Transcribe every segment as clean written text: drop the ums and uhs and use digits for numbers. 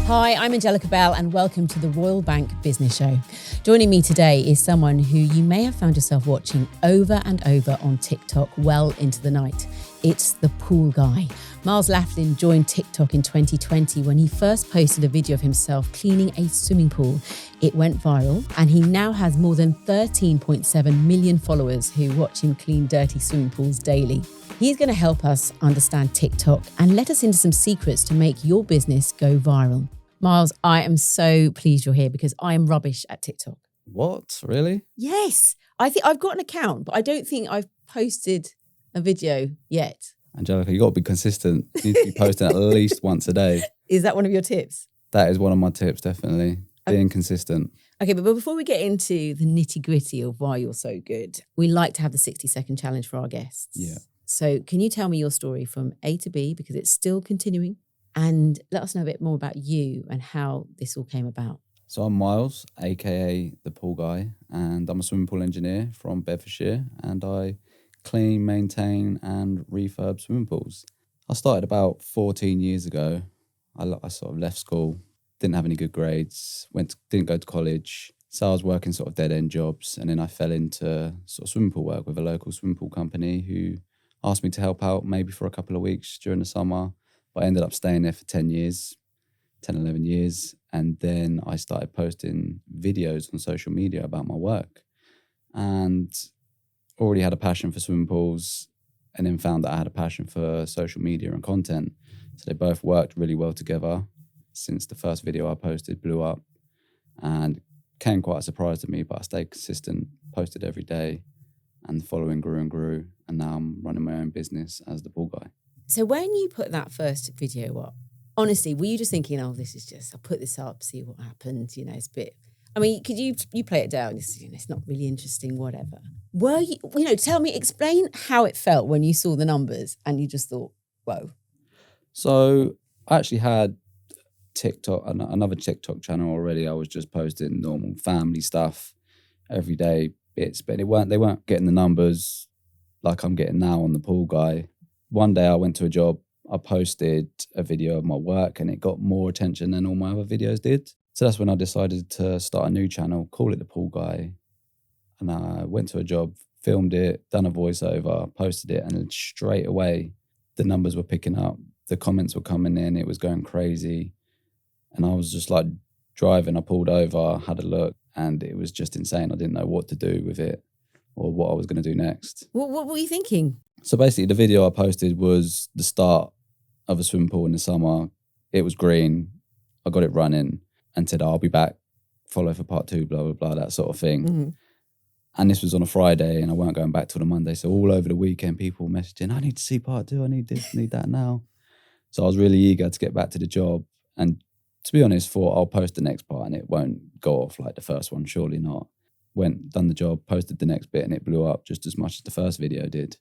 Hi, I'm Angelica Bell and welcome to the Royal Bank Business Show. Joining me today is someone who you may have found yourself watching over and over on TikTok well into the night. It's the pool guy. Miles Laughlin joined TikTok in 2020 when he first posted a video of himself cleaning a swimming pool. It went viral and he now has more than 13.7 million followers who watch him clean dirty swimming pools daily. He's going to help us understand TikTok and let us into some secrets to make your business go viral. Miles, I am so pleased you're here because I am rubbish at TikTok. What? Really? Yes. I think I've got an account, but I don't think I've posted a video yet. Angelica, you got to be consistent. You need to be posting at least once a day. Is that one of your tips? That is one of my tips, definitely. Being consistent. Okay, but before we get into the nitty-gritty of why you're so good, we like to have the 60-second challenge for our guests. Yeah. So can you tell me your story from A to B, because it's still continuing, and let us know a bit more about you and how this all came about. So I'm Miles, aka the pool guy, and I'm a swimming pool engineer from Bedfordshire, and I clean, maintain and refurb swimming pools. I started about 14 years ago. I sort of left school, didn't have any good grades, didn't go to college, so I was working sort of dead-end jobs, and then I fell into sort of swimming pool work with a local swimming pool company who asked me to help out maybe for a couple of weeks during the summer. But I ended up staying there for 10, 11 years. And then I started posting videos on social media about my work. And already had a passion for swimming pools, and then found that I had a passion for social media and content. So they both worked really well together. Since the first video I posted blew up, and came quite a surprise to me, but I stayed consistent, posted every day, and the following grew and grew. And now I'm running my own business as the pool guy. So when you put that first video up, honestly, were you just thinking, oh, this is just, I'll put this up, see what happens, you know, it's a bit, I mean, could you play it down? It's not really interesting, whatever. Were you, explain how it felt when you saw the numbers and you just thought, whoa. So I actually had TikTok, another TikTok channel already. I was just posting normal family stuff, everyday bits, but they weren't getting the numbers like I'm getting now on the pool guy. One day I went to a job, I posted a video of my work and it got more attention than all my other videos did. So that's when I decided to start a new channel, call it the pool guy. And I went to a job, filmed it, done a voiceover, posted it, and then straight away the numbers were picking up. The comments were coming in, it was going crazy. And I was just like driving, I pulled over, had a look, and it was just insane. I didn't know what to do with it or what I was going to do next. What were you thinking? So basically the video I posted was the start of a swimming pool in the summer. It was green. I got it running and said, I'll be back, follow for part 2, blah, blah, blah, that sort of thing. Mm-hmm. And this was on a Friday and I weren't going back till the Monday. So all over the weekend, people messaging, I need to see part 2. I need this, need that now. So I was really eager to get back to the job. And to be honest, thought I'll post the next part and it won't go off like the first one, surely not. Done the job, posted the next bit and it blew up just as much as the first video did.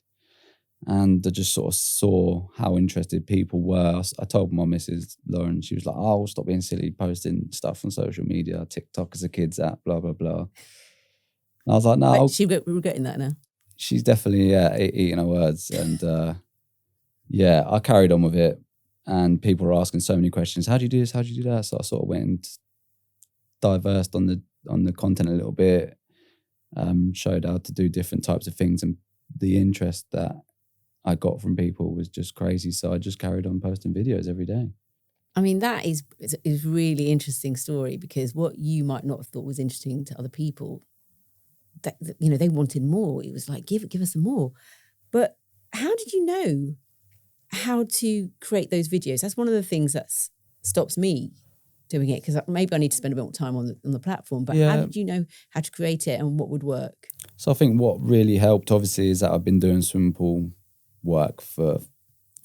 And I just sort of saw how interested people were. I told my missus, Lauren, she was like, oh, stop being silly, posting stuff on social media, TikTok as a kid's app, blah, blah, blah. And I was like, no. She's regretting that now. She's definitely, eating her words. And I carried on with it. And people were asking so many questions. How do you do this? How do you do that? So I sort of went and diversed on the content a little bit, showed how to do different types of things. And the interest that I got from people was just crazy. So I just carried on posting videos every day. I mean, that is really interesting story, because what you might not have thought was interesting to other people, that they wanted more. It was like, give us some more. But how did you know how to create those videos? That's one of the things that stops me doing it, because maybe I need to spend a bit more time on the platform. But How did you know how to create it and what would work? So I think what really helped, obviously, is that I've been doing swimming pool work for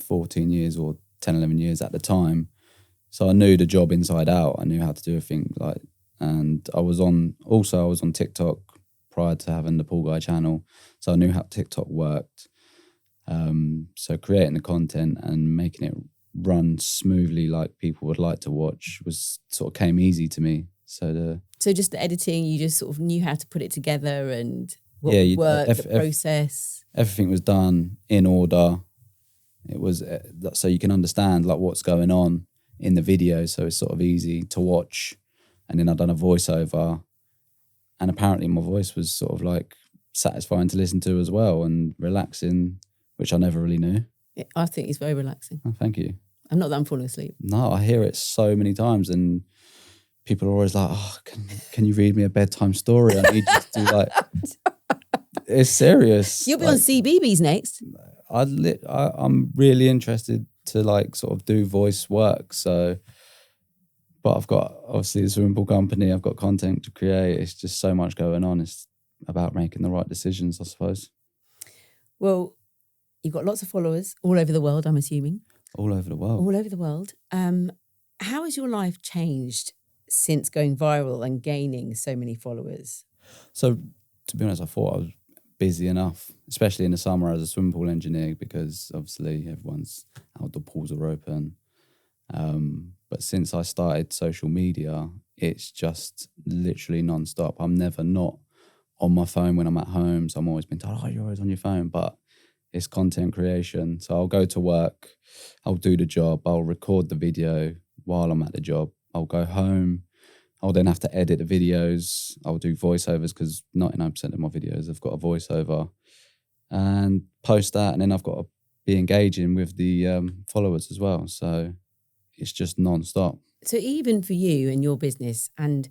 14 years or 10, 11 years at the time. So I knew the job inside out. I knew how to do everything. And I was on TikTok prior to having the pool guy channel. So I knew how TikTok worked. So creating the content and making it run smoothly like people would like to watch came easy to me. So just the editing, you just sort of knew how to put it together and what would work, the process. Everything was done in order. It was so you can understand like what's going on. in the video, so it's sort of easy to watch. And then I've done a voiceover, and apparently my voice was sort of like satisfying to listen to as well and relaxing, which I never really knew. I think it's very relaxing. Oh, thank you. I'm not that I'm falling asleep. No, I hear it so many times, and people are always like, "Oh, can you read me a bedtime story? I need you to do like." It's serious. You'll be on CBeebies next. I'm really interested to like sort of do voice work. So, but I've got obviously the swimming pool company. I've got content to create. It's just so much going on. It's about making the right decisions, I suppose. Well, you've got lots of followers all over the world, I'm assuming. All over the world. All over the world. How has your life changed since going viral and gaining so many followers? So, to be honest, I thought I was busy enough, especially in the summer as a swimming pool engineer, because obviously everyone's outdoor pools are open. But since I started social media, it's just literally non-stop. I'm never not on my phone when I'm at home. So I'm always been told, oh, you're always on your phone. But it's content creation. So I'll go to work, I'll do the job, I'll record the video while I'm at the job. I'll go home, I'll then have to edit the videos. I'll do voiceovers because 99% of my videos have got a voiceover, and post that. And then I've got to be engaging with the followers as well. So it's just non-stop. So even for you and your business and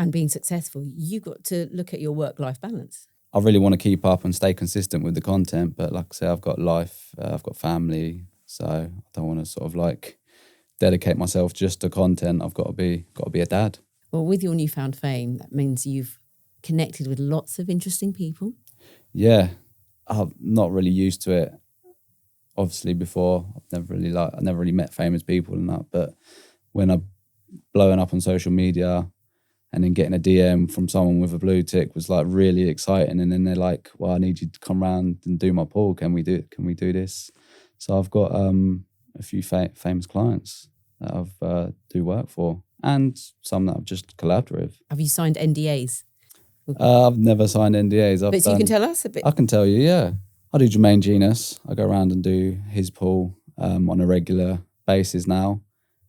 being successful, you've got to look at your work-life balance. I really want to keep up and stay consistent with the content. But like I say, I've got life, I've got family. So I don't want to sort of like dedicate myself just to content. I've got to be a dad. Well, with your newfound fame, that means you've connected with lots of interesting people. Yeah, I'm not really used to it. Obviously, before I never really met famous people and that. But when I'm blowing up on social media and then getting a DM from someone with a blue tick was like really exciting. And then they're like, "Well, I need you to come round and do my pool. Can we do this?" So I've got a few famous clients that I've do work for, and some that I've just collabed with. Have you signed NDAs? I've never signed NDAs. But you can tell us a bit. I can tell you, yeah. I do Jermaine Genus. I go around and do his pool on a regular basis now.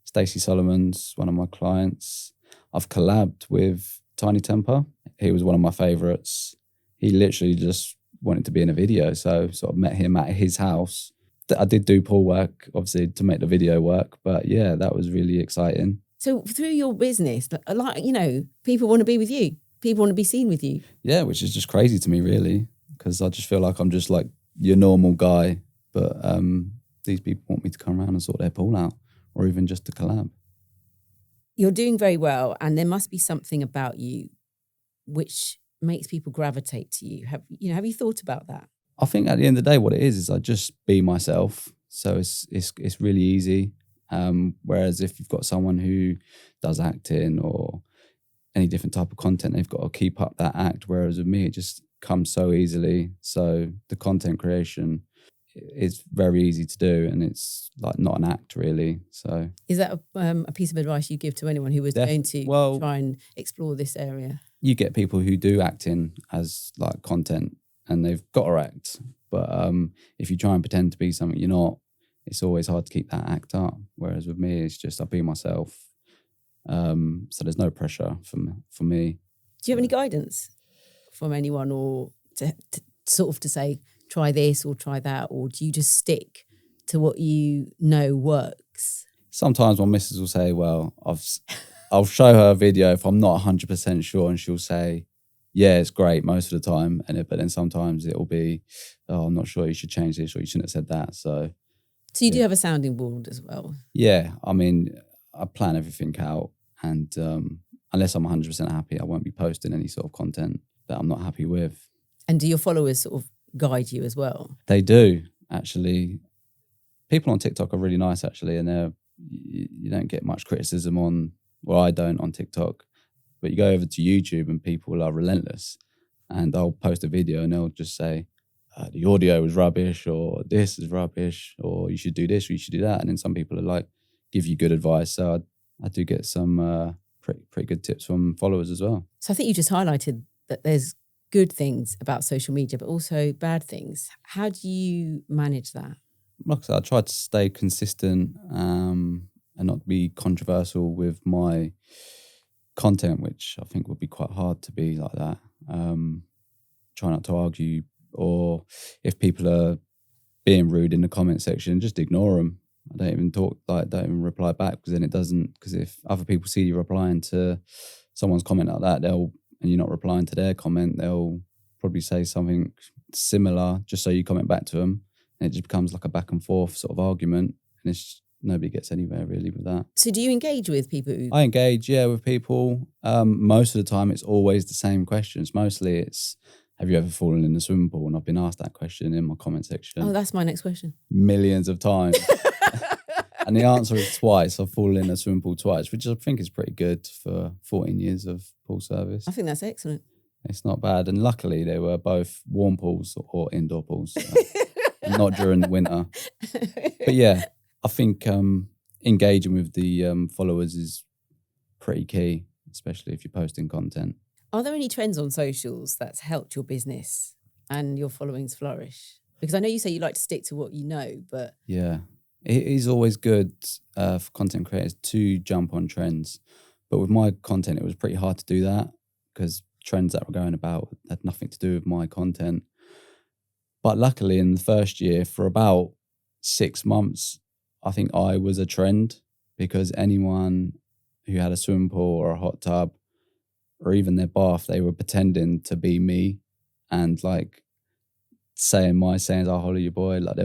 Stacey Solomon's one of my clients. I've collabed with Tiny Temper. He was one of my favourites. He literally just wanted to be in a video, so sort of met him at his house. I did do pool work, obviously, to make the video work, but yeah, that was really exciting. So through your business, like, you know, people want to be with you. People want to be seen with you. Yeah, which is just crazy to me, really, because I just feel like I'm just like your normal guy, but these people want me to come around and sort their pool out, or even just to collab. You're doing very well, and there must be something about you which makes people gravitate to you. Have you thought about that? I think at the end of the day, what it is I just be myself. So it's really easy. Whereas if you've got someone who does acting or any different type of content, they've got to keep up that act. Whereas with me, it just comes so easily. So the content creation is very easy to do, and it's like not an act really. So is that a piece of advice you give to anyone who was going to try and explore this area? You get people who do acting as like content, and they've got to act. But if you try and pretend to be something you're not, it's always hard to keep that act up. Whereas with me, it's just I be myself. So there's no pressure for me. Do you have any guidance from anyone, or to sort of to say, try this or try that, or do you just stick to what you know works? Sometimes my missus will say, well, I'll show her a video if I'm not 100% sure, and she'll say, yeah, it's great most of the time. But then sometimes it'll be, oh, I'm not sure, you should change this, or you shouldn't have said that. So you do have a sounding board as well? Yeah, I mean, I plan everything out, and unless I'm 100% happy, I won't be posting any sort of content that I'm not happy with. And do your followers sort of guide you as well? They do, actually. People on TikTok are really nice, actually, and you don't get much criticism on, well, I don't on TikTok, but you go over to YouTube and people are relentless, and I'll post a video and they'll just say, the audio was rubbish, or this is rubbish, or you should do this, or you should do that. And then some people are like, give you good advice. So I do get some pretty good tips from followers as well. So I think you just highlighted that there's good things about social media, but also bad things. How do you manage that? Like I said, I try to stay consistent. and not be controversial with my content, which I think would be quite hard to be like that. Try not to argue, or if people are being rude in the comment section, just ignore them. I don't even don't even reply back, because then it doesn't, because if other people see you replying to someone's comment like that, and you're not replying to their comment, they'll probably say something similar just so you comment back to them. And it just becomes like a back and forth sort of argument, and nobody gets anywhere really with that. So do you engage with people? I engage, with people. Most of the time it's always the same questions. Mostly it's, have you ever fallen in a swimming pool? And I've been asked that question in my comment section. Oh, that's my next question. Millions of times. And the answer is twice. I've fallen in a swimming pool twice, which I think is pretty good for 14 years of pool service. I think that's excellent. It's not bad. And luckily they were both warm pools or indoor pools, not during the winter. But yeah, I think engaging with the followers is pretty key, especially if you're posting content. Are there any trends on socials that's helped your business and your followings flourish? Because I know you say you like to stick to what you know, but... Yeah, it is always good for content creators to jump on trends. But with my content, it was pretty hard to do that, because trends that were going about had nothing to do with my content. But luckily in the first year, for about 6 months, I think I was a trend, because anyone who had a swimming pool or a hot tub or even their bath, they were pretending to be me and like saying my sayings, I'll holler your boy. Like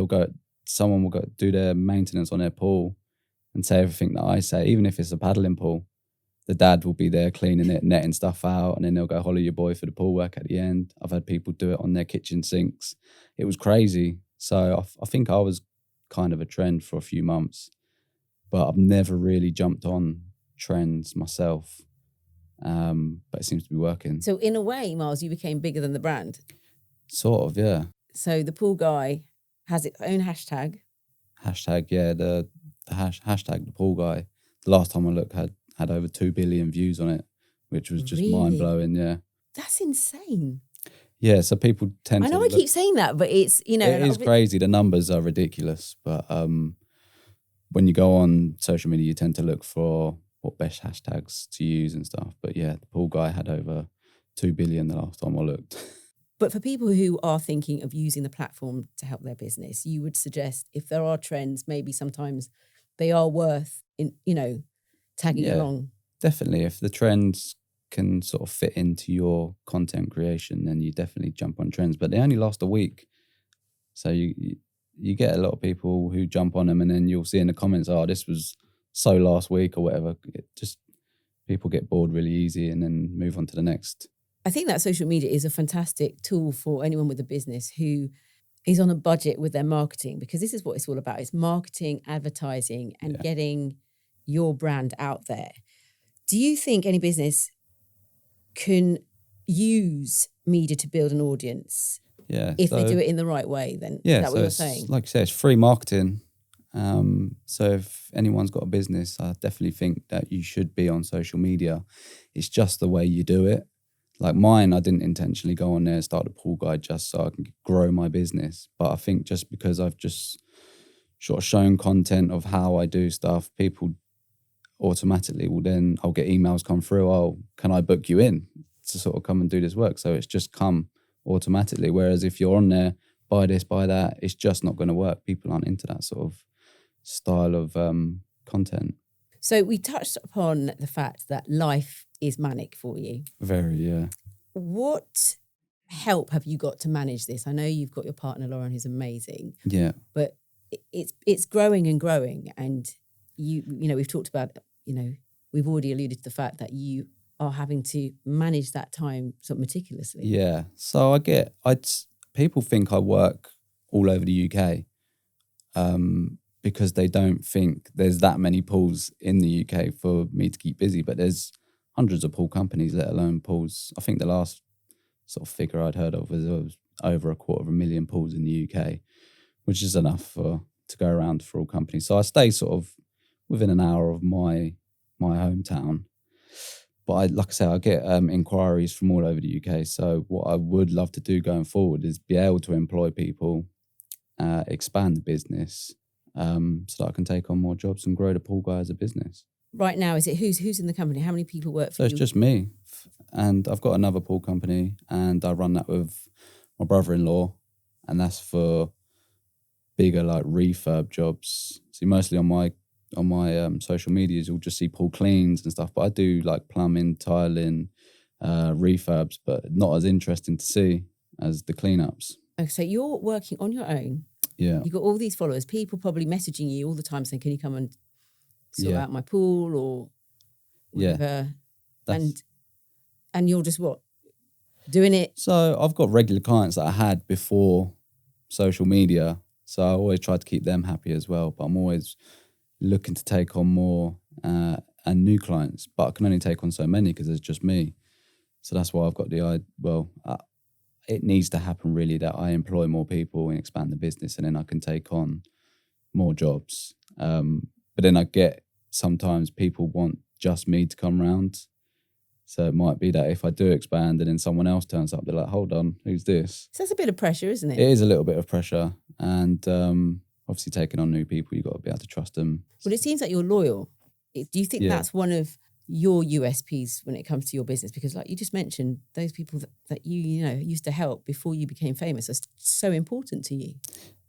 someone will go do their maintenance on their pool and say everything that I say, even if it's a paddling pool. The dad will be there cleaning it, netting stuff out, and then they'll go holler your boy for the pool work at the end. I've had people do it on their kitchen sinks. It was crazy. So I think I was kind of a trend for a few months, but I've never really jumped on trends myself. But it seems to be working. So in a way, Miles, you became bigger than the brand. Sort of, yeah. So the pool guy has its own hashtag. Hashtag, yeah, the hashtag the pool guy. The last time I looked had over 2 billion views on it, which was just mind blowing. Yeah, that's insane. Yeah, so people tend. I know I keep saying that, but it's it is crazy. The numbers are ridiculous, but when you go on social media, you tend to look for what best hashtags to use and stuff. But yeah, the pool guy had over 2 billion the last time I looked. But for people who are thinking of using the platform to help their business, you would suggest if there are trends, maybe sometimes they are worth tagging along. Definitely. If the trends can sort of fit into your content creation, then you definitely jump on trends. But they only last a week. So you get a lot of people who jump on them, and then you'll see in the comments, oh, this was so last week or whatever. People get bored really easy and then move on to the next. I think that social media is a fantastic tool for anyone with a business who is on a budget with their marketing, because this is what it's all about. It's marketing, advertising, and getting your brand out there. Do you think any business can use media to build an audience? Yeah. If they do it in the right way, then is that what you're saying? Like you say, it's free marketing. So if anyone's got a business, I definitely think that you should be on social media. It's just the way you do it. Like mine, I didn't intentionally go on there and start a pool guide just so I can grow my business. But I think just because I've just sort of shown content of how I do stuff, people automatically I'll get emails come through, oh, can I book you in to sort of come and do this work? So it's just come automatically. Whereas if you're on there, buy this, buy that, it's just not going to work. People aren't into that sort of style of content. So we touched upon the fact that life is manic for you. Very, yeah. What help have you got to manage this? I know you've got your partner, Lauren, who's amazing. Yeah. But it's growing and growing. And we've talked about, we've already alluded to the fact that you are having to manage that time sort of meticulously. Yeah. So people think I work all over the UK. Because they don't think there's that many pools in the UK for me to keep busy. But there's hundreds of pool companies, let alone pools. I think the last sort of figure I'd heard of was over 250,000 pools in the UK, which is enough to go around for all companies. So I stay sort of within an hour of my hometown. But like I say, I get inquiries from all over the UK. So what I would love to do going forward is be able to employ people, expand the business, so that I can take on more jobs and grow the Pool Guy as a business. Right now, is it who's in the company? How many people work for So you? it's just me, and I've got another pool company, and I run that with my brother-in-law, and that's for bigger like refurb jobs. See, mostly on my social medias, you'll just see pool cleans and stuff, but I do like plumbing, tiling, refurbs, but not as interesting to see as the cleanups. Okay, so you're working on your own. Yeah. You've got all these followers, people probably messaging you all the time saying, can you come and sort out my pool or whatever? And you're just what? Doing it? So I've got regular clients that I had before social media. So I always try to keep them happy as well. But I'm always looking to take on more and new clients. But I can only take on so many because there's just me. So that's why I've got it needs to happen really that I employ more people and expand the business, and then I can take on more jobs. But then I get sometimes people want just me to come round. So it might be that if I do expand and then someone else turns up, they're like, hold on, who's this? So that's a bit of pressure, isn't it? It is a little bit of pressure. And obviously taking on new people, you've got to be able to trust them. Well, it seems like you're loyal. Do you think that's one of your USPs when it comes to your business? Because like you just mentioned, those people that you used to help before you became famous are so important to you.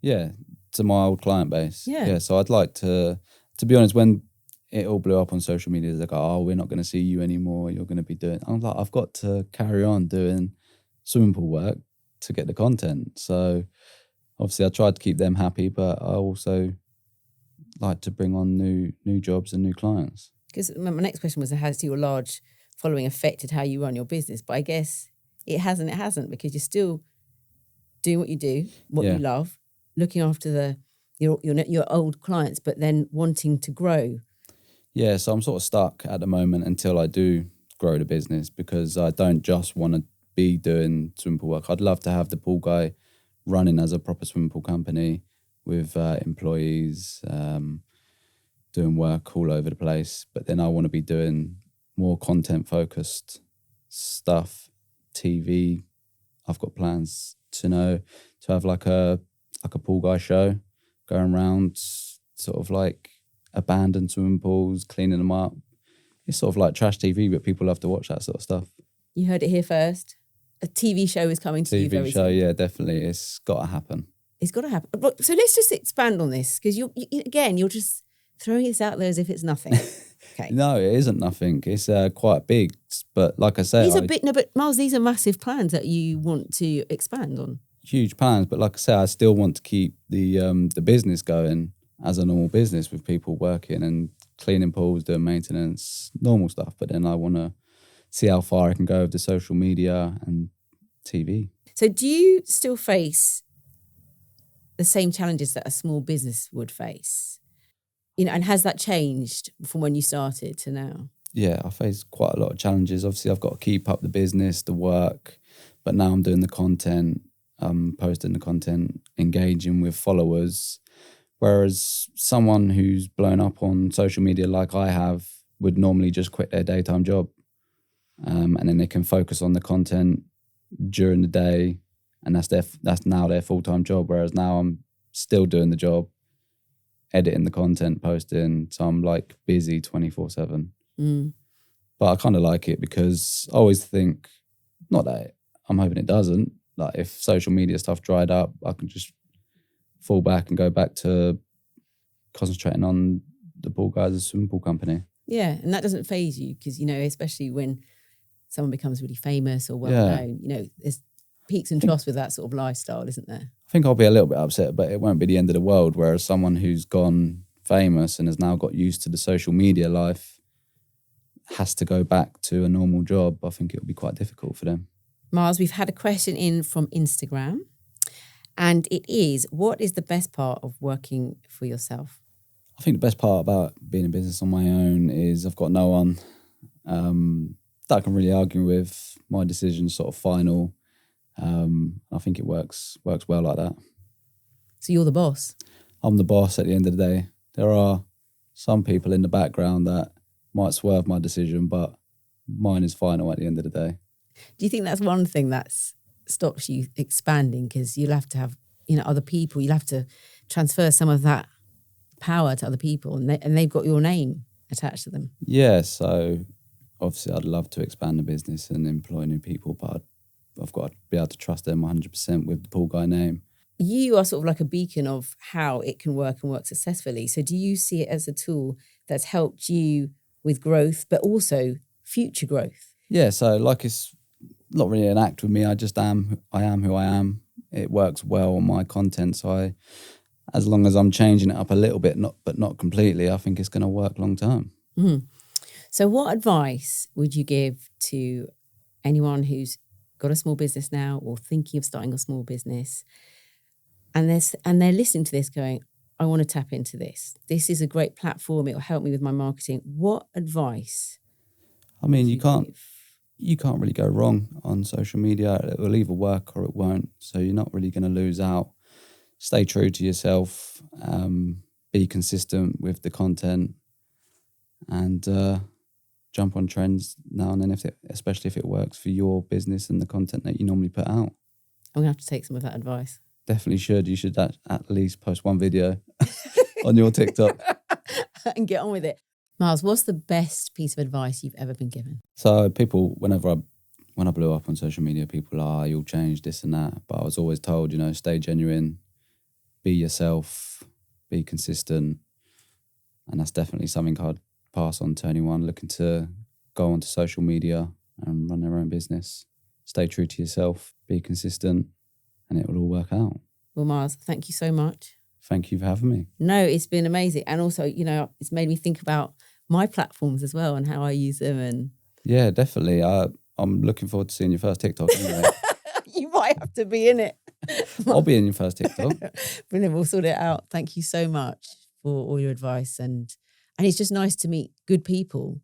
Yeah, to my old client base. Yeah. So I'd like to be honest, when it all blew up on social media, they're like, oh, we're not going to see you anymore. You're going to be doing... I'm like, I've got to carry on doing swimming pool work to get the content. So obviously I tried to keep them happy, but I also like to bring on new jobs and new clients. Because my next question was, has your large following affected how you run your business? But I guess it hasn't, because you're still doing what you do, you love, looking after your old clients, but then wanting to grow. Yeah, so I'm sort of stuck at the moment until I do grow the business, because I don't just want to be doing swimming pool work. I'd love to have the Pool Guy running as a proper swimming pool company with employees, doing work all over the place. But then I want to be doing more content-focused stuff, TV. I've got plans to have like a Pool Guy show going around, sort of like abandoned swimming pools, cleaning them up. It's sort of like trash TV, but people love to watch that sort of stuff. You heard it here first. A TV show is coming to you very soon. TV show, yeah, definitely. It's got to happen. It's got to happen. So let's just expand on this, because you're just throwing this out there as if it's nothing. Okay. No, it isn't nothing. It's quite big, but like I say, but Miles, these are massive plans that you want to expand on. Huge plans, but like I say, I still want to keep the business going as a normal business with people working and cleaning pools, doing maintenance, normal stuff. But then I want to see how far I can go with the social media and TV. So do you still face the same challenges that a small business would face? And has that changed from when you started to now? Yeah, I face quite a lot of challenges. Obviously, I've got to keep up the business, the work, but now I'm doing the content, posting the content, engaging with followers. Whereas someone who's blown up on social media like I have would normally just quit their daytime job, and then they can focus on the content during the day, and that's now their full-time job. Whereas now I'm still doing the job, editing the content, posting, so I'm like busy 24/7. But I kind of like it, because I always think, not that I'm hoping it doesn't, like if social media stuff dried up, I can just fall back and go back to concentrating on the Pool Guys, a swimming pool company. Yeah, and that doesn't faze you, because, especially when someone becomes really famous or well-known, there's peaks and troughs with that sort of lifestyle, isn't there? I think I'll be a little bit upset, but it won't be the end of the world. Whereas someone who's gone famous and has now got used to the social media life has to go back to a normal job, I think it'll be quite difficult for them. Miles, we've had a question in from Instagram. And it is, what is the best part of working for yourself? I think the best part about being in business on my own is I've got no one that I can really argue with. My decision's sort of final. I think it works well like that. So you're the boss? I'm the boss at the end of the day. There are some people in the background that might swerve my decision, but mine is final at the end of the day. Do you think that's one thing that's stops you expanding, because you'll have to have other people, you'll have to transfer some of that power to other people, and they've got your name attached to them. Yeah, so obviously I'd love to expand the business and employ new people, but I've got to be able to trust them 100% with the Pool Guy name. You are sort of like a beacon of how it can work and work successfully. So do you see it as a tool that's helped you with growth, but also future growth? Yeah, so like it's not really an act with me. I am who I am. It works well on my content. So as long as I'm changing it up a little bit, but not completely, I think it's going to work long term. Mm-hmm. So what advice would you give to anyone who's got a small business now or thinking of starting a small business, and they're listening to this going, I want to tap into this. This is a great platform. It will help me with my marketing. What advice? I mean, you can't really go wrong on social media. It will either work or it won't. So you're not really going to lose out. Stay true to yourself. Be consistent with the content, and jump on trends now and then, especially if it works for your business and the content that you normally put out. I'm going to have to take some of that advice. Definitely should. You should at least post one video on your TikTok. And get on with it. Miles, what's the best piece of advice you've ever been given? So people, when I blew up on social media, people are, you'll change this and that. But I was always told, stay genuine, be yourself, be consistent. And that's definitely something I'd pass on to anyone looking to go onto social media and run their own business. Stay true to yourself, be consistent, and it will all work out. Well, Miles, thank you so much. Thank you for having me. No, it's been amazing. And also, it's made me think about my platforms as well and how I use them. And yeah, definitely. I'm looking forward to seeing your first TikTok anyway. You might have to be in it. I'll be in your first TikTok. Brilliant. We'll sort it out. Thank you so much for all your advice. And it's just nice to meet good people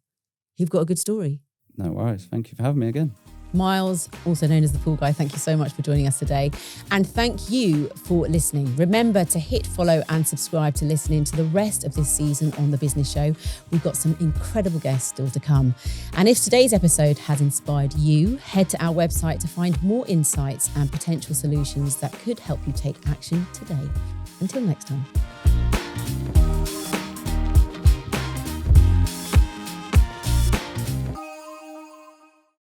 who've got a good story. No worries. Thank you for having me again. Miles, also known as the Pool Guy, thank you so much for joining us today. And thank you for listening. Remember to hit follow and subscribe to listen in to the rest of this season on The Business Show. We've got some incredible guests still to come. And if today's episode has inspired you, head to our website to find more insights and potential solutions that could help you take action today. Until next time.